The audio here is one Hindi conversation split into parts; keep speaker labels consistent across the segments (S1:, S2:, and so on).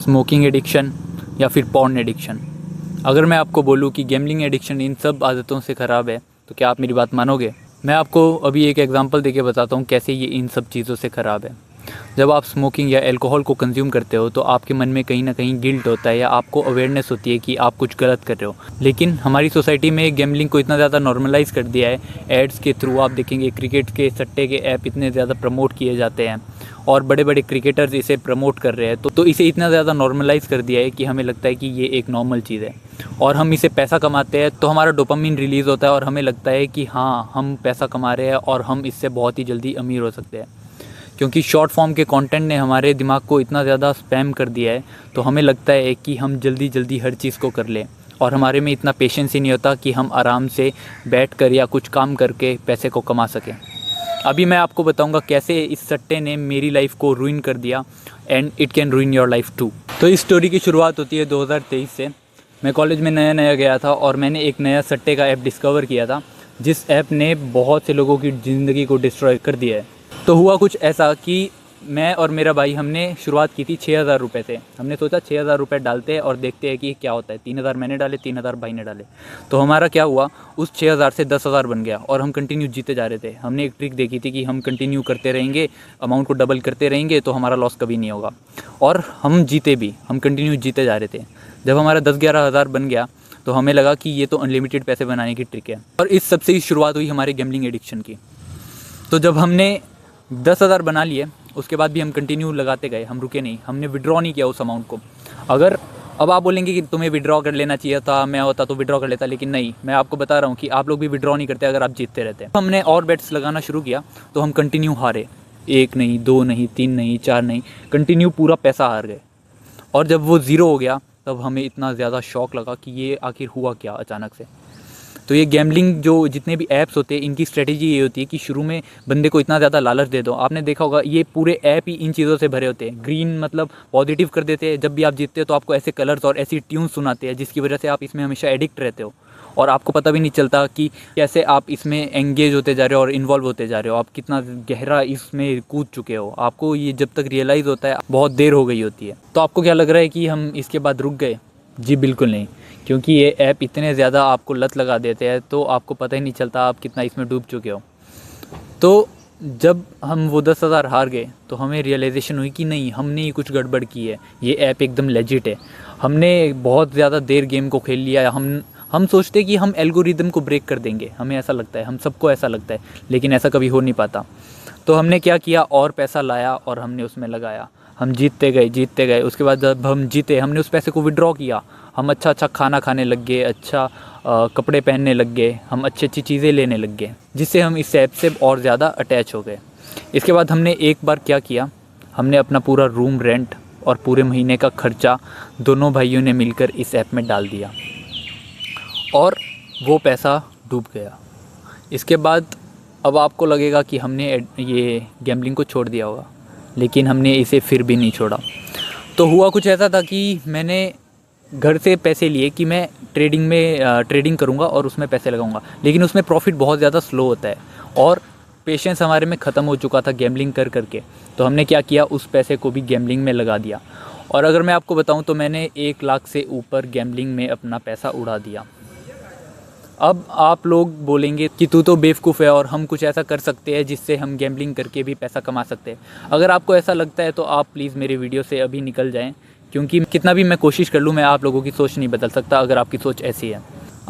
S1: स्मोकिंग एडिक्शन या फिर पॉर्न एडिक्शन। अगर मैं आपको बोलूँ कि गैम्बलिंग एडिक्शन इन सब आदतों से ख़राब है तो क्या आप मेरी बात मानोगे? मैं आपको अभी एक एग्जांपल देके बताता हूँ कैसे ये इन सब चीज़ों से ख़राब है। जब आप स्मोकिंग या अल्कोहल को कंज्यूम करते हो तो आपके मन में कहीं ना कहीं गिल्ट होता है या आपको अवेयरनेस होती है कि आप कुछ गलत कर रहे हो। लेकिन हमारी सोसाइटी में गैम्बलिंग को इतना ज़्यादा नॉर्मलाइज़ कर दिया है। एड्स के थ्रू आप देखेंगे क्रिकेट के सट्टे के ऐप इतने ज़्यादा प्रमोट किए जाते हैं और बड़े बड़े क्रिकेटर्स इसे प्रमोट कर रहे हैं। तो इसे इतना ज़्यादा नॉर्मलाइज़ कर दिया है कि हमें लगता है कि ये एक नॉर्मल चीज़ है और हम इसे पैसा कमाते हैं तो हमारा डोपामिन रिलीज़ होता है और हमें लगता है कि हाँ, हम पैसा कमा रहे हैं और हम इससे बहुत ही जल्दी अमीर हो सकते हैं। क्योंकि शॉर्ट फॉर्म के कंटेंट ने हमारे दिमाग को इतना ज़्यादा स्पैम कर दिया है तो हमें लगता है कि हम जल्दी जल्दी हर चीज़ को कर लें और हमारे में इतना पेशेंस ही नहीं होता कि हम आराम से बैठकर या कुछ काम करके पैसे को कमा सकें। अभी मैं आपको बताऊंगा कैसे इस सट्टे ने मेरी लाइफ को रूइन कर दिया and it can ruin your life too. तो इस स्टोरी की शुरुआत होती है 2023 से। मैं कॉलेज में नया नया गया था और मैंने एक नया सट्टे का ऐप डिस्कवर किया था जिस ऐप ने बहुत से लोगों की ज़िंदगी को डिस्ट्रॉय कर दिया है। तो हुआ कुछ ऐसा कि मैं और मेरा भाई हमने शुरुआत की थी 6,000 रुपये से। हमने सोचा 6,000 रुपये डालते हैं और देखते हैं कि क्या होता है। 3,000 मैंने डाले, 3,000 भाई ने डाले। तो हमारा क्या हुआ, उस 6,000 से 10,000 बन गया और हम कंटिन्यू जीते जा रहे थे। हमने एक ट्रिक देखी थी कि हम कंटिन्यू करते रहेंगे, अमाउंट को डबल करते रहेंगे तो हमारा लॉस कभी नहीं होगा। और हम जीते भी, हम कंटिन्यू जीते जा रहे थे। जब हमारा 10-11 हज़ार बन गया तो हमें लगा कि ये तो अनलिमिटेड पैसे बनाने की ट्रिक है। और इस सबसे ही शुरुआत हुई हमारे गैम्बलिंग एडिक्शन की। तो जब हमने 10,000 बना लिए उसके बाद भी हम कंटिन्यू लगाते गए, हम रुके नहीं, हमने विड्रॉ नहीं किया उस अमाउंट को। अगर अब आप बोलेंगे कि तुम्हें विड्रॉ कर लेना चाहिए था, मैं होता तो विड्रॉ कर लेता, लेकिन नहीं, मैं आपको बता रहा हूँ कि आप लोग भी विड्रॉ नहीं करते अगर आप जीतते रहते हैं। हमने और बेट्स लगाना शुरू किया तो हम कंटिन्यू हारे। 1 नहीं, 2 नहीं, 3 नहीं, 4 नहीं, कंटिन्यू पूरा पैसा हार गए। और जब वो ज़ीरो हो गया तब हमें इतना ज़्यादा शौक लगा कि ये आखिर हुआ क्या अचानक से। तो ये गैम्बलिंग जो जितने भी ऐप्स होते हैं इनकी स्ट्रेटेजी ये होती है कि शुरू में बंदे को इतना ज़्यादा लालच दे दो। आपने देखा होगा ये पूरे ऐप ही इन चीज़ों से भरे होते हैं। ग्रीन मतलब पॉजिटिव कर देते हैं, जब भी आप जीतते हो तो आपको ऐसे कलर्स और ऐसी ट्यून सुनाते हैं जिसकी वजह से आप इसमें हमेशा एडिक्ट रहते हो और आपको पता भी नहीं चलता कि कैसे आप इसमें एंगेज होते जा रहे हो और इन्वॉल्व होते जा रहे हो, आप कितना गहरा इसमें कूद चुके हो। आपको ये जब तक रियलाइज़ होता है बहुत देर हो गई होती है। तो आपको क्या लग रहा है कि हम इसके बाद रुक गए? जी बिल्कुल नहीं, क्योंकि ये ऐप इतने ज़्यादा आपको लत लगा देते हैं तो आपको पता ही नहीं चलता आप कितना इसमें डूब चुके हो। तो जब हम वो 10,000 हार गए तो हमें रियलाइजेशन हुई कि नहीं, हमने ही कुछ गड़बड़ की है, ये ऐप एकदम लेजिट है। हमने बहुत ज़्यादा देर गेम को खेल लिया। हम सोचते कि हम एल्गोरिदम को ब्रेक कर देंगे, हमें ऐसा लगता है, हम सबको ऐसा लगता है, लेकिन ऐसा कभी हो नहीं पाता। तो हमने क्या किया, और पैसा लाया और हमने उसमें लगाया। हम जीतते गए। उसके बाद जब हम जीते हमने उस पैसे को विड्रॉ किया। हम अच्छा अच्छा खाना खाने लग गए, अच्छा कपड़े पहनने लग गए, हम अच्छी अच्छी चीज़ें लेने लग गए, जिससे हम इस ऐप से और ज़्यादा अटैच हो गए। इसके बाद हमने एक बार क्या किया, हमने अपना पूरा रूम रेंट और पूरे महीने का खर्चा दोनों भाइयों ने मिलकर इस ऐप में डाल दिया और वो पैसा डूब गया। इसके बाद अब आपको लगेगा कि हमने ये गैम्बलिंग को छोड़ दिया होगा, लेकिन हमने इसे फिर भी नहीं छोड़ा। तो हुआ कुछ ऐसा था कि मैंने घर से पैसे लिए कि मैं ट्रेडिंग करूंगा और उसमें पैसे लगाऊंगा, लेकिन उसमें प्रॉफिट बहुत ज़्यादा स्लो होता है और पेशेंस हमारे में ख़त्म हो चुका था गैम्बलिंग कर करके। तो हमने क्या किया, उस पैसे को भी गैम्बलिंग में लगा दिया। और अगर मैं आपको बताऊं तो मैंने 1 लाख से ऊपर गैम्बलिंग में अपना पैसा उड़ा दिया। अब आप लोग बोलेंगे कि तू तो बेवकूफ़ है और हम कुछ ऐसा कर सकते हैं जिससे हम गैम्बलिंग करके भी पैसा कमा सकते हैं। अगर आपको ऐसा लगता है तो आप प्लीज़ मेरे वीडियो से अभी निकल जाएं, क्योंकि कितना भी मैं कोशिश कर लूँ मैं आप लोगों की सोच नहीं बदल सकता अगर आपकी सोच ऐसी है।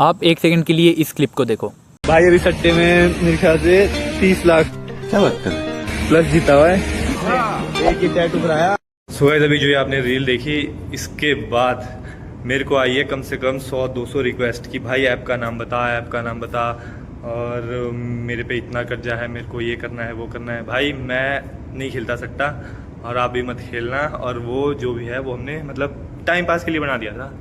S1: आप 1 सेकंड के लिए इस क्लिप को देखो।
S2: भाई अभी सट्टे में मेरे ख्याल से 30 लाख
S3: क्या बात कर रहे हैं?
S2: प्लस जीता हुआ है। एक ही टैटू बनाया।
S4: सुबह अभी जो ये आपने रील देखी, इसके बाद मेरे को आई है कम से कम 100-200 रिक्वेस्ट कि भाई ऐप का नाम बता, ऐप का नाम बता, और मेरे पे इतना कर्जा है, मेरे को ये करना है, वो करना है। भाई मैं नहीं खेलता सट्टा और आप भी मत खेलना। और वो जो भी है वो हमने मतलब टाइम पास के लिए बना दिया था।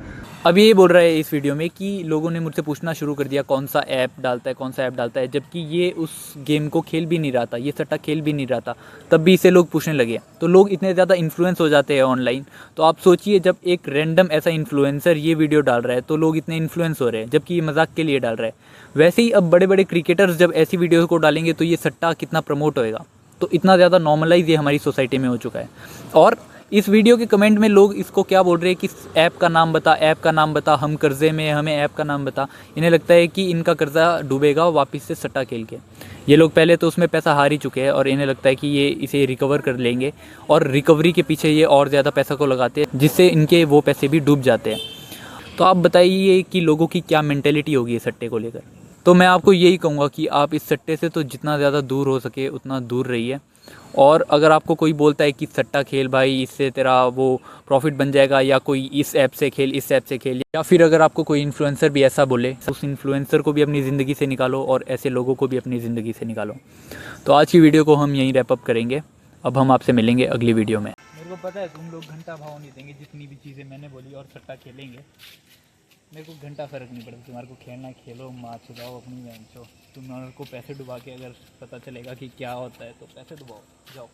S1: अब ये बोल रहा है इस वीडियो में कि लोगों ने मुझसे पूछना शुरू कर दिया कौन सा ऐप डालता है, कौन सा ऐप डालता है, जबकि ये उस गेम को खेल भी नहीं रहा था, ये सट्टा खेल भी नहीं रहा था, तब भी इसे लोग पूछने लगे। तो लोग इतने ज़्यादा इन्फ्लुएंस हो जाते हैं ऑनलाइन। तो आप सोचिए, जब एक रैंडम ऐसा इन्फ्लुएंसर ये वीडियो डाल रहा है तो लोग इतने इन्फ्लुएंस हो रहे हैं, जबकि ये मजाक के लिए डाल रहा है। वैसे ही अब बड़े बड़े क्रिकेटर्स जब ऐसी वीडियो को डालेंगे तो ये सट्टा कितना प्रमोट होएगा। तो इतना ज़्यादा नॉर्मलाइज ये हमारी सोसाइटी में हो चुका है। और इस वीडियो के कमेंट में लोग इसको क्या बोल रहे हैं कि ऐप का नाम बता, ऐप का नाम बता, हम कर्जे में, हमें ऐप का नाम बता। इन्हें लगता है कि इनका कर्जा डूबेगा वापस से सट्टा खेल के। ये लोग पहले तो उसमें पैसा हार ही चुके हैं और इन्हें लगता है कि ये इसे रिकवर कर लेंगे, और रिकवरी के पीछे ये और ज़्यादा पैसा को लगाते हैं, जिससे इनके वो पैसे भी डूब जाते हैं। तो आप बताइए कि लोगों की क्या मेंटेलिटी होगी इस सट्टे को लेकर। तो मैं आपको यही कहूँगा कि आप इस सट्टे से तो जितना ज़्यादा दूर हो सके उतना दूर रहिए। और अगर आपको कोई बोलता है कि सट्टा खेल भाई, इससे तेरा वो प्रॉफिट बन जाएगा, या कोई इस ऐप से खेल, इस ऐप से खेल, या फिर अगर आपको कोई इन्फ्लुएंसर भी ऐसा बोले, उस इन्फ्लुएंसर को भी अपनी ज़िंदगी से निकालो और ऐसे लोगों को भी अपनी ज़िंदगी से निकालो। तो आज की वीडियो को हम यहीं रैप अप करेंगे। अब हम आपसे मिलेंगे अगली वीडियो में। मेरे को पता है तुम लोग घंटा भाव नहीं देंगे जितनी भी चीज़ें मैंने बोली, और सट्टा खेलेंगे। मेरे को घंटा फ़र्क नहीं पड़ता, तुम्हारे को खेलना खेलो, मार छुड़ाओ अपनी बहन को। तुम्हारे को पैसे डुबा के अगर पता चलेगा कि क्या होता है तो पैसे डुबाओ, जाओ।